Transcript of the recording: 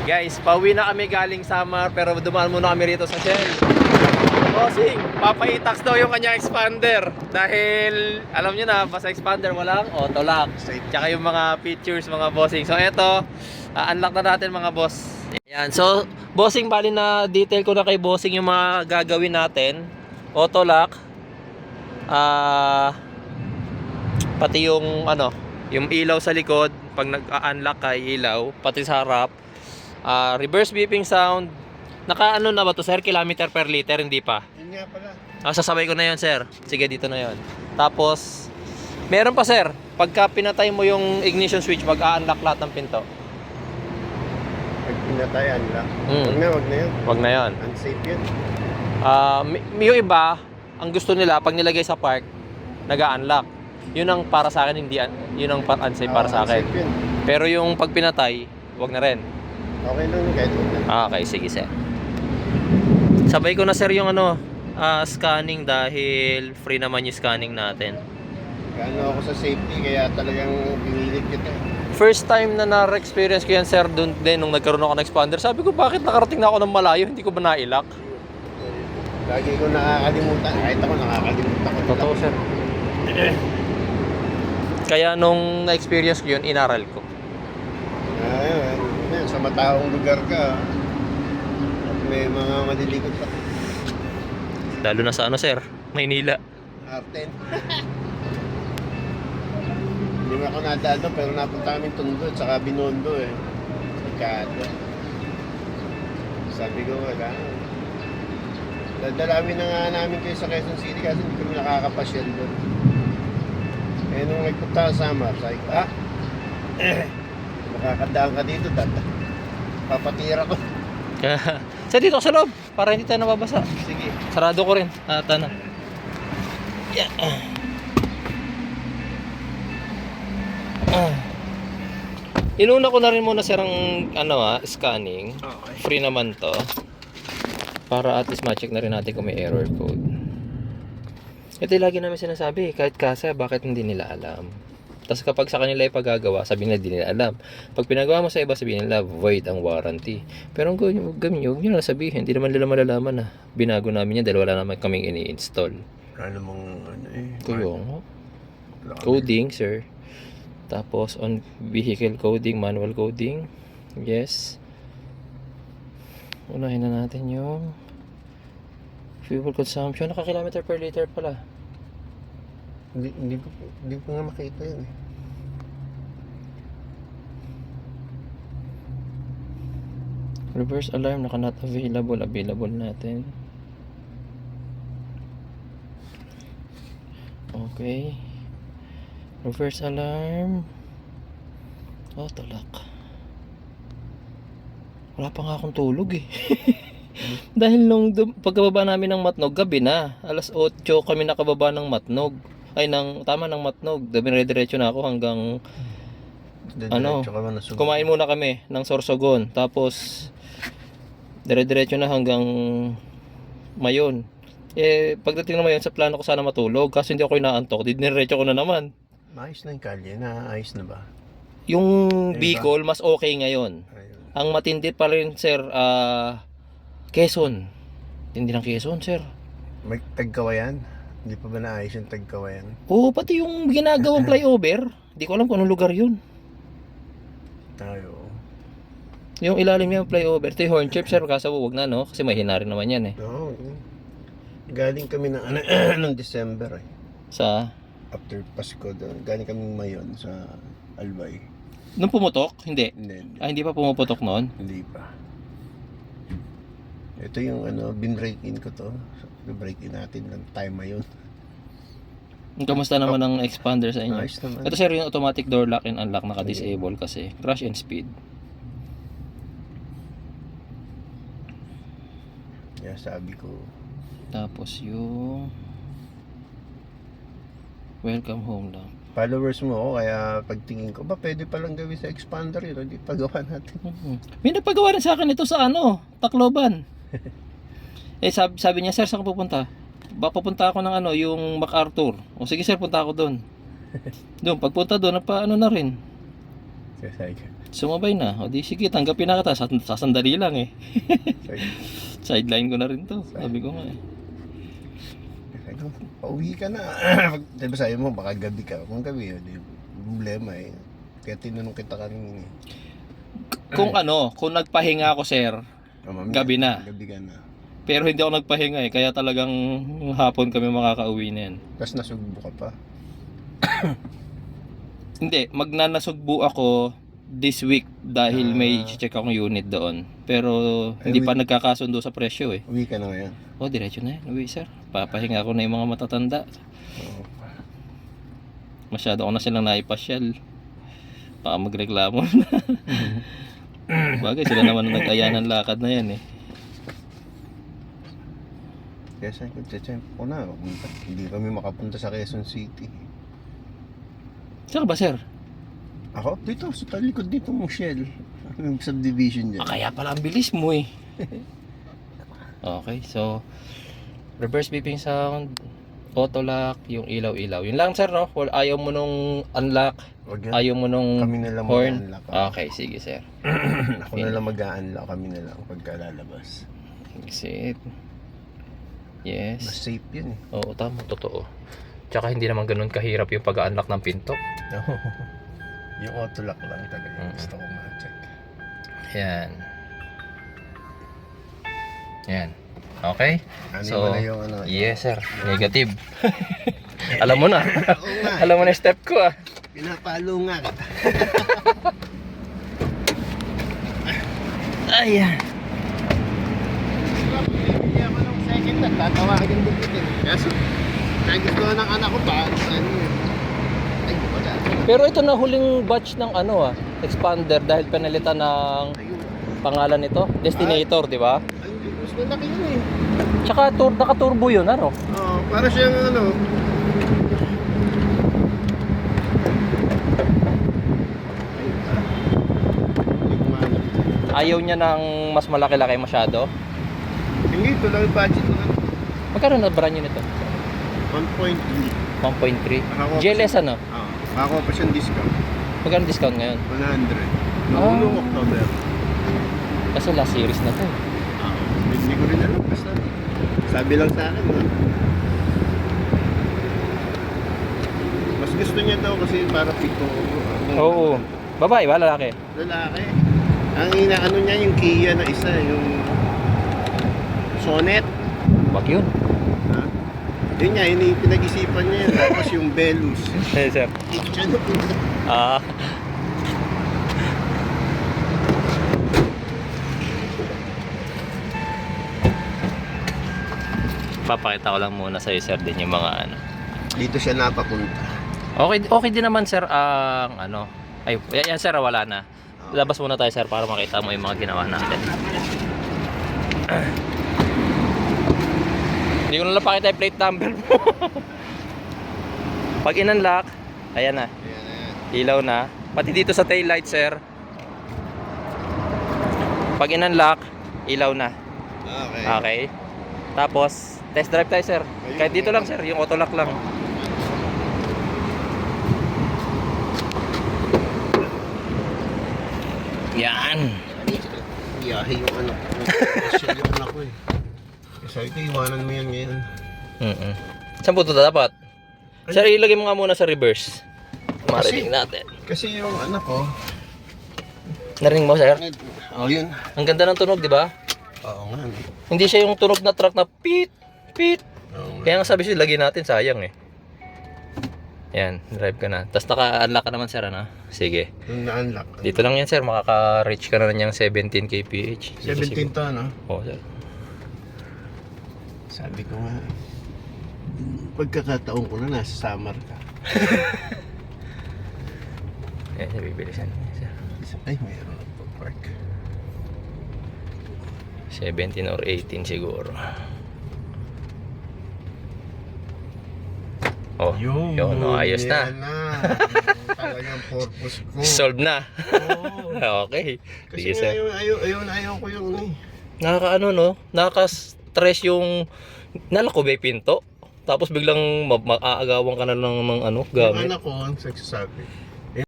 Guys, pauwi na kami galing summer pero dumaan muna kami rito sa Shell. Bossing, papaitax daw yung kanyang expander dahil alam nyo na, basta expander walang auto lock. Tsaka yung mga features mga bossing. So eto, unlock na natin mga boss. Ayan, so bossing, bali na detail ko na kay bossing yung mga gagawin natin. Auto lock, pati yung yung ilaw sa likod pag nag-unlock ka, ilaw, pati sa harap. Reverse beeping sound. Naka na ba to sir? Kilometer per liter, hindi pa? Yun nga pala. Sasabay ko na yun sir. Sige, dito na yun. Tapos meron pa sir, pagka pinatay mo yung ignition switch, mag-unlock lahat ng pinto. Pag pinatayan lang. Wag na yun. Wag na yun. Unsafe yun. Yung iba, ang gusto nila pag nilagay sa park, nag-unlock. Yun ang para sa akin, hindi yun ang unsafe para sa akin. Unsafe yun. Pero yung pag pinatay, wag na rin. Okay lang yun, kahit wag na. Okay, sige sir. Sabay ko na sir yung scanning dahil free naman yung scanning natin. Gano ako sa safety, kaya talagang pinilit kita. First time na na-experience ko yan sir, dun din nung nagkaroon ako ng expander. Sabi ko, bakit nakarating na ako ng malayo, hindi ko ba nailak? Lagi ko nakakalimutan, kahit ako nakakalimutan ko. Totoo sir. Kaya nung na-experience ko yun, inaral ko. Ayun, sa mataong lugar ka, at may mga malilikot pa. Lalo na sa sir, Maynila. R10. Hindi mo ako nadaan, pero napunta kami Tondo at saka Binondo eh. Ikado. Sabi ko, wala. Dadalawin na nga namin kayo sa Quezon City kasi hindi kami nakakapasyal doon. Eh nung nagpunta sa Samar, sabi ko, makakadaan ka dito, papatira ko. Sa dito sa loob, para hindi tayo nababasa. Sige. Sarado ko rin. Tana. Yeah. Inuna ko na rin muna sir ang scanning. Okay. Free naman to. Para at least ma-check na rin natin kung may error code. Ito yung lagi namin sinasabi, kahit kasa, bakit hindi nila alam? Tapos kapag sa kanila ipagagawa, sabihin nila hindi nila alam. Pag pinagawa mo sa iba, sabihin nila void ang warranty. Pero ang gawin nyo, huwag nyo na sabihin, hindi naman nila malalaman na binago namin yan dahil wala naman kaming ini-install. Ano mong Kuyong coding sir. Tapos on vehicle coding, manual coding. Yes. Unahin na natin yung fuel consumption. Naka-kilometer per liter pala. Hindi ko nga makita yun eh. Reverse alarm, naka not available. Available natin. Okay. Reverse alarm. Talak. Wala pa nga akong tulog eh. Dahil nung pagkababa namin ng Matnog, gabi na. Alas 8 kami nakababa ng Matnog. Ng Matnog. Dire-diretso na ako hanggang kumain muna kami ng Sorsogon. Tapos dire-diretso na hanggang Mayon. Pagdating na Mayon, sa plano ko sana matulog kasi hindi ako inaantok. Dire-diretso ko na naman. Maayos na yung kalye, naayos na ba? Yung Bicol mas okay ngayon. Ayun. Ang matindi pa rin sir, Quezon. Hindi ng Quezon sir. May Tagkawayan? Hindi pa ba naayos yung Tagkawayan? Oo, pati yung ginagawang flyover. Hindi ko alam kung anong lugar yun. Tayo. Yung ilalim niya yung flyover. Ito yung Hornchurch sir, kaso huwag na no? Kasi mahina rin naman yan eh. No. Galing kami ng ng December eh. Sa? After Pasko doon. Galing kami Mayon sa Albay. Nung pumutok? Hindi. Hindi. Hindi pa pumuputok noon? Hindi pa. Ito yung bin-break in ko to. Break in natin ng time Mayon. Kamusta naman ang expander sa inyo? Nice naman. Ito sir, yung automatic door lock and unlock naka-disable kasi crash and speed. Yeah, sabi ko. Tapos yung welcome home lang. Followers mo ako, kaya pagtingin ko, pwede palang gawin sa expander yun, hindi pagawa natin. May nagpagawa rin sa akin ito sa Tacloban. Sabi niya, sir, saan ka pupunta? Pupunta ako ng yung MacArthur. O sige sir, punta ako doon. Doon, pagpunta doon, na rin. Sabi ko, Sumabay na. O di sige, tanggapin na kita. Sasandali lang eh. Sideline ko na rin to. Sabi ko nga eh. Ito, pauwi ka na. Diba sabi mo, baka gabi ka. Kung gabi, di problema eh. Kaya tinanong kita kanina. Kung kung nagpahinga ako sir, gabi na. Gabi ka na. Pero hindi ako nagpahinga eh. Kaya talagang hapon kami makakauwi na yan. Tapos nasugbo ka pa. Hindi, magnanasugbo ako this week dahil may check akong unit doon. Pero hindi pa nagkakasundo sa presyo eh. Uwi ka na ngayon. Oh, diretso na yan. Uwi sir. Papahinga ko na yung mga matatanda. Masyado ko na silang naipasyal. Baka magreklamo na. Bagay, sila naman ang nag-aya ng lakad na yan eh. Kaya sabi ko, check ko na. Hindi kami makapunta sa Quezon City. Saan ka ba sir? Ako? Dito, sa talikod dito mong Shell. Yung subdivision dyan. Kaya pala ang bilis mo eh. Okay, so reverse beeping sound, auto lock, yung ilaw-ilaw. Yun lang sir, no? Ayaw mo nung unlock, ayaw mo nung kami na lang horn. mag-unlock. Okay, sige sir. Ako na lang mag-unlock, kami na lang pagka lalabas. Exit. Yes. Mas safe yun eh. Oo, tama, totoo. Tsaka hindi naman ganun kahirap yung pag-unlock ng pinto. Yung auto lock lang talaga. Gusto ko ma-check. Yan. Yan. Okay? Ano na yung yes sir. Negative. Alam mo na. Oo nga. Alam mo na yung step ko ah. Pinapalo nga kita. Ayan. Hindi ako ng second na tatawagin din dito. Kaso, nagustuhan ng anak ko pa. Ano yun? Ay, wala. Pero ito na huling batch ng expander dahil pinalitan ng Ayun. pangalan nito, Destinator, di ba? Ay, mas malaki yun eh. Tsaka naka-turbo yun, Oo, para siyang Ayaw niya ng mas malaki-laki masyado. Hindi, ito lang yung budget ko. Magkano na brand nyo nito? 1.3. 1.3. GLS ano? Ako pa siyang discount. Magkano discount ngayon? 100. Noong October. Kasi last series na to. Hindi ko rin alam. Basta sabi lang sa akin. Mas gusto niya daw kasi para pito. Oo. Babae ba? Lalaki? Lalaki. Ang inaano niya yung Kia na isa. Yung Sonet. Wag yun. Ha? Yun niya, yun pinag-isipan niya yun. Tapos yung Belus. Hey sir. Ah. Papakita ko lang muna sa sir din yung mga Dito siya napapunta. Okay din naman sir ang Ay, yan sir, wala na. Labas muna tayo sir para makita mo yung mga ginawa natin. Hindi ko na lang pakita yung plate number mo. Pag in-unlock, ayan na. Ilaw na. Pati dito sa tail light sir. Pag in-unlock, ilaw na. Okay. Okay. Tapos, test drive tayo sir. Kahit dito lang sir, yung auto lock lang. Yan. Biyahe yung anak ko. Siya yung anak ko eh. Sabi ko, iwanan mo yan ngayon. Saan po ito dapat? Sir, ilagay mo nga muna sa reverse. Marinig natin. Kasi yung anak ko. Narinig mo sir? Oh, yun. Ang ganda ng tunog, di ba? Oo nga. Hindi siya yung tunog na truck na pit, pit. Oo nga. Kaya nga sabi siya, lagyan natin, sayang eh. Yan, drive ka na. Tapos naka-unlock ka naman sir, Sige. Yung na-unlock. Dito lang yan sir, makaka-reach ka na niyang 17 kph. 17 to, no? Oo sir. Sabi ko nga, pagkakataon ko na nasa summer ka. Yan, siya bibilisan niya sir. Ay, mayroon na po park. 17 or 18 siguro. Oh, yun, ayos na. Talagang purpose ko. Solve na. Oo. Okay. Kasi Sige nga, sir. ayaw ko yung No? Nakaka-stress yung nalako ba yung pinto? Tapos biglang maaagawan ka na lang ng Yung gamit. anak ko ang nagsasabi.